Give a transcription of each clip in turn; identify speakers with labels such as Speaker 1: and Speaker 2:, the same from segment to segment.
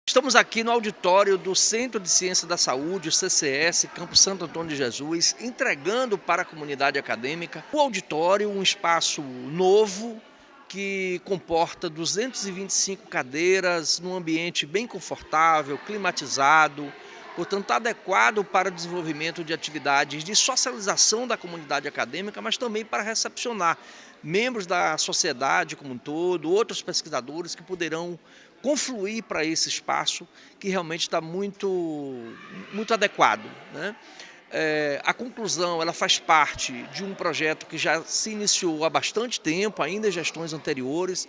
Speaker 1: Estamos aqui no auditório do Centro de Ciência da Saúde, o CCS, Campo Santo Antônio de Jesus, entregando para a comunidade acadêmica o auditório, um espaço novo que comporta 225 cadeiras, num ambiente bem confortável, climatizado, portanto adequado para o desenvolvimento de atividades de socialização da comunidade acadêmica, mas também para recepcionar membros da sociedade como um todo, outros pesquisadores que poderão confluir para esse espaço que realmente está muito adequado, né? A conclusão ela faz parte de um projeto que já se iniciou há bastante tempo, ainda em gestões anteriores,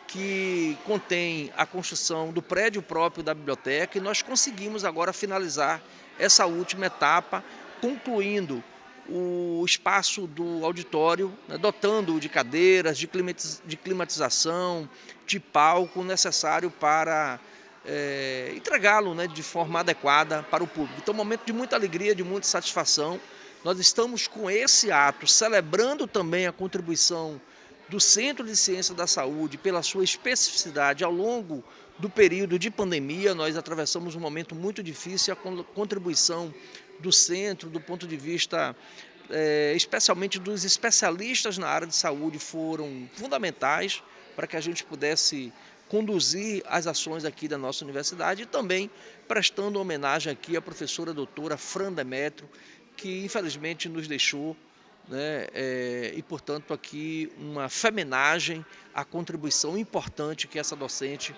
Speaker 1: que contém a construção do prédio próprio da biblioteca, e nós conseguimos agora finalizar essa última etapa, concluindo o espaço do auditório, né, dotando-o de cadeiras, de climatização, de palco necessário para entregá-lo, né, de forma adequada para o público. Então, um momento de muita alegria, de muita satisfação. Nós estamos com esse ato celebrando também a contribuição do Centro de Ciência da Saúde pela sua especificidade ao longo do período de pandemia. Nós atravessamos um momento muito difícil, a contribuição do centro, do ponto de vista especialmente dos especialistas na área de saúde, foram fundamentais para que a gente pudesse conduzir as ações aqui da nossa universidade, e também prestando homenagem aqui à professora doutora Fran Demétrio, que infelizmente nos deixou, né, e portanto aqui uma femenagem à contribuição importante que essa docente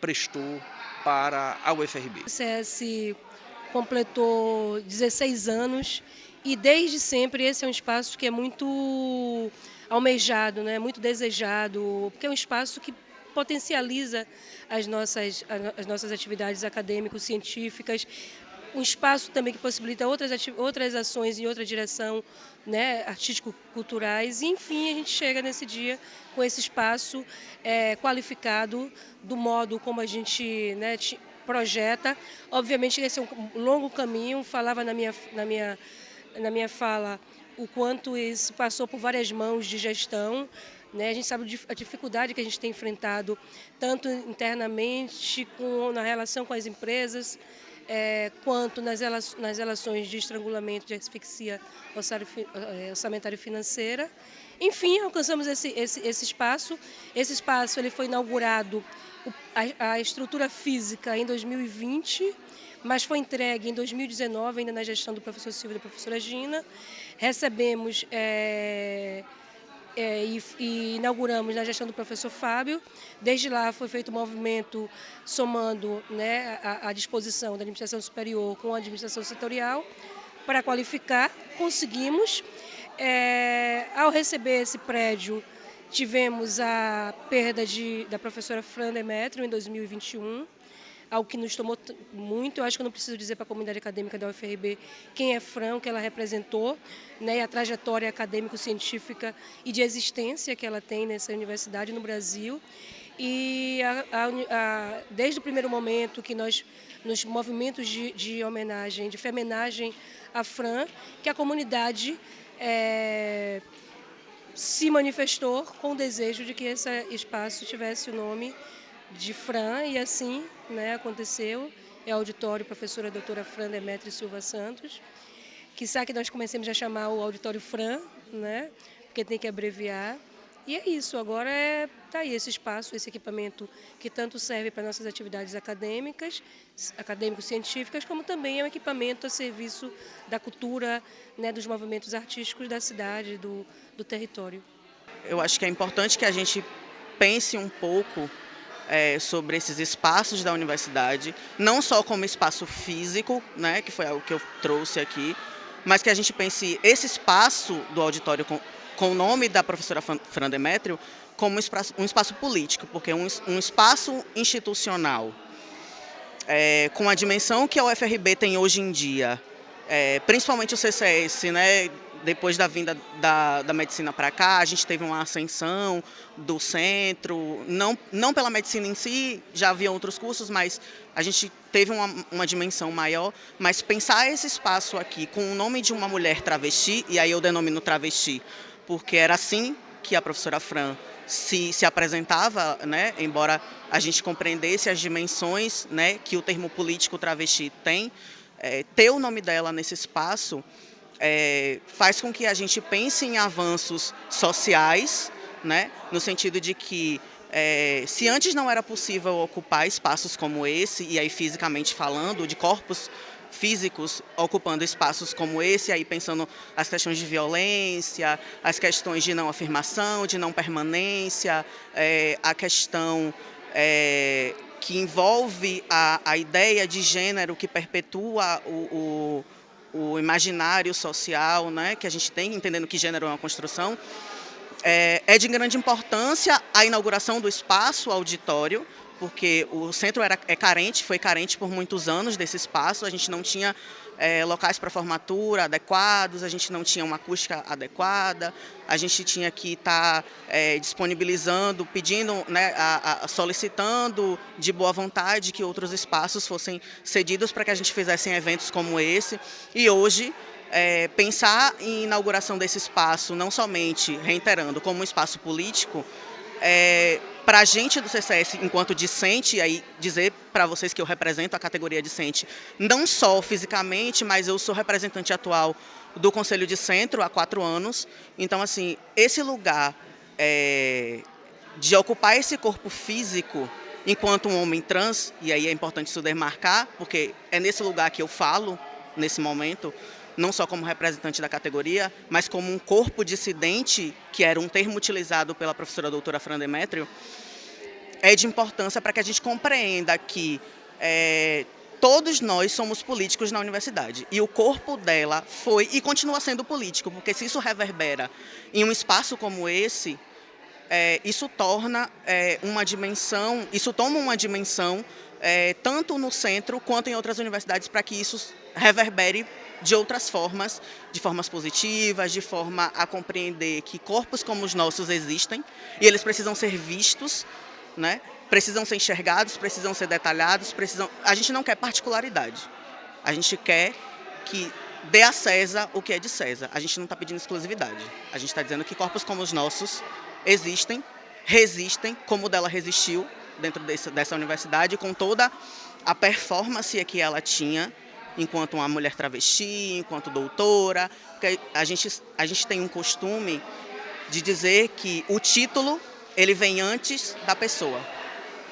Speaker 1: prestou para a UFRB.
Speaker 2: O CS completou 16 anos e desde sempre esse é um espaço que é muito almejado, né, muito desejado, porque é um espaço que potencializa as nossas atividades acadêmicas, científicas, um espaço também que possibilita outras ações em outra direção, né, artístico-culturais, e enfim a gente chega nesse dia com esse espaço qualificado do modo como a gente, né, projeta. Obviamente esse é um longo caminho, falava na minha fala o quanto isso passou por várias mãos de gestão, né? A gente sabe a dificuldade que a gente tem enfrentado, tanto internamente, na relação com as empresas, quanto nas relações de estrangulamento, de asfixia orçamentária e financeira. Enfim, alcançamos esse espaço. Esse espaço ele foi inaugurado, a estrutura física, em 2020, mas foi entregue em 2019, ainda na gestão do professor Silvio e da professora Gina. Recebemos e inauguramos na gestão do professor Fábio. Desde lá foi feito um movimento somando, né, a disposição da administração superior com a administração setorial para qualificar. Conseguimos. Ao receber esse prédio, tivemos a perda da professora Fran Demétrio em 2021, algo que nos tomou muito. Eu acho que eu não preciso dizer para a comunidade acadêmica da UFRB quem é Fran, o que ela representou, né, e a trajetória acadêmico-científica e de existência que ela tem nessa universidade no Brasil. E desde o primeiro momento que nós, nos movimentos de homenagem, de femenagem à Fran, que a comunidade se manifestou com o desejo de que esse espaço tivesse o nome de Fran, e assim, né, aconteceu. É o auditório professora doutora Fran Demétrio Silva Santos, quiçá que nós comecemos a chamar o auditório Fran, né, porque tem que abreviar. E é isso, agora tá aí esse espaço, esse equipamento que tanto serve para nossas atividades acadêmicas, acadêmico-científicas, como também é um equipamento a serviço da cultura, né, dos movimentos artísticos da cidade, do território.
Speaker 3: Eu acho que é importante que a gente pense um pouco sobre esses espaços da universidade, não só como espaço físico, né, que foi algo que eu trouxe aqui, mas que a gente pense esse espaço do auditório com o nome da professora Fran Demétrio como um espaço político, porque um espaço institucional, com a dimensão que a UFRB tem hoje em dia, principalmente o CCS, né, depois da vinda da medicina para cá, a gente teve uma ascensão do centro, não pela medicina em si, já havia outros cursos, mas a gente teve uma dimensão maior. Mas pensar esse espaço aqui com o nome de uma mulher travesti, e aí eu denomino travesti, porque era assim que a professora Fran se apresentava, né, embora a gente compreendesse as dimensões, né, que o termo político travesti tem, ter o nome dela nesse espaço faz com que a gente pense em avanços sociais, né, no sentido de que se antes não era possível ocupar espaços como esse, e aí fisicamente falando, de corpos físicos ocupando espaços como esse, aí pensando as questões de violência, as questões de não afirmação, de não permanência, a questão que envolve a ideia de gênero que perpetua o imaginário social, né, que a gente tem, entendendo que gênero é uma construção. É de grande importância a inauguração do espaço auditório, porque o centro foi carente por muitos anos desse espaço, a gente não tinha locais para formatura adequados, a gente não tinha uma acústica adequada, a gente tinha que estar disponibilizando, pedindo, né, solicitando de boa vontade que outros espaços fossem cedidos para que a gente fizesse eventos como esse, e hoje pensar em inauguração desse espaço, não somente, reiterando, como um espaço político, para a gente do CCS, enquanto discente, e aí dizer para vocês que eu represento a categoria discente, não só fisicamente, mas eu sou representante atual do Conselho de Centro há 4 anos. Então, assim, esse lugar de ocupar esse corpo físico enquanto um homem trans, e aí é importante isso demarcar, porque é nesse lugar que eu falo, nesse momento, não só como representante da categoria, mas como um corpo dissidente, que era um termo utilizado pela professora doutora Fran Demétrio, é de importância para que a gente compreenda que todos nós somos políticos na universidade. E o corpo dela foi e continua sendo político, porque se isso reverbera em um espaço como esse, isso torna uma dimensão, isso toma uma dimensão tanto no centro quanto em outras universidades, para que isso reverbere de outras formas, de formas positivas, de forma a compreender que corpos como os nossos existem e eles precisam ser vistos, né? Precisam ser enxergados, precisam ser detalhados, a gente não quer particularidade, a gente quer que dê a César o que é de César, a gente não está pedindo exclusividade, a gente está dizendo que corpos como os nossos existem, resistem, como o dela resistiu dentro dessa universidade, com toda a performance que ela tinha, enquanto uma mulher travesti, enquanto doutora, porque a gente tem um costume de dizer que o título ele vem antes da pessoa.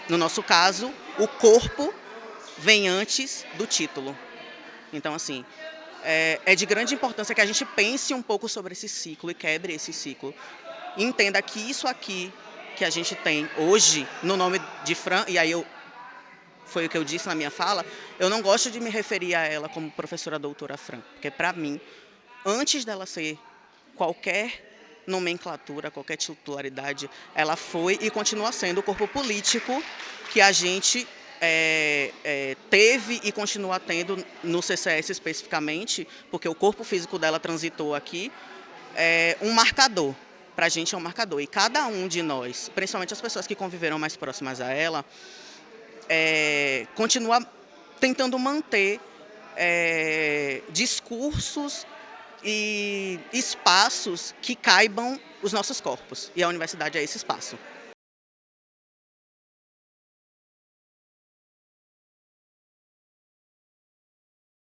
Speaker 3: No nosso caso, o corpo vem antes do título. Então, assim, é de grande importância que a gente pense um pouco sobre esse ciclo e quebre esse ciclo. E entenda que isso aqui que a gente tem hoje, no nome de Fran, e aí foi o que eu disse na minha fala, eu não gosto de me referir a ela como professora doutora Fran, porque para mim, antes dela ser qualquer nomenclatura, qualquer titularidade, ela foi e continua sendo o corpo político que a gente teve e continua tendo no CCS especificamente, porque o corpo físico dela transitou aqui, um marcador. Para a gente é um marcador. E cada um de nós, principalmente as pessoas que conviveram mais próximas a ela, continua tentando manter discursos e espaços que caibam os nossos corpos. E a universidade é esse espaço.